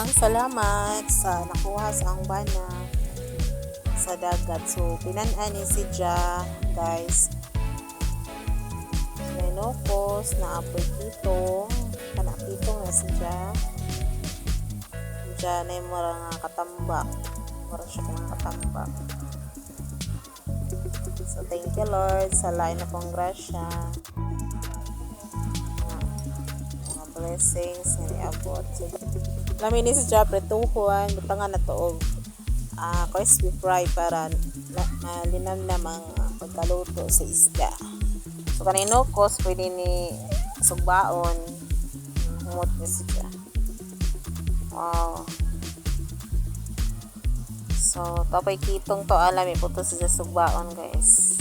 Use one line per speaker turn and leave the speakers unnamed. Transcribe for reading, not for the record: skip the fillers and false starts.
daghang salamat sa nakuha sa ang bana sa dagat. So pinan-an ni si Ja, guys. Menokos na apoy kitong kana kitong na si Ja. Ja na yung mga katambak. Mura siya kung katambak. So thank you Lord sa lain na pong grasya. Blessings na niabot. So, namin ni si Ja pretuhuan, butangan na to og crispy fry para malinamnam ang pagkaluto sa isda. So kanino kos pwede ni sugbaon umot ni si Ja. Wow. So tapay kitong to alam iputo sa sugbaon guys.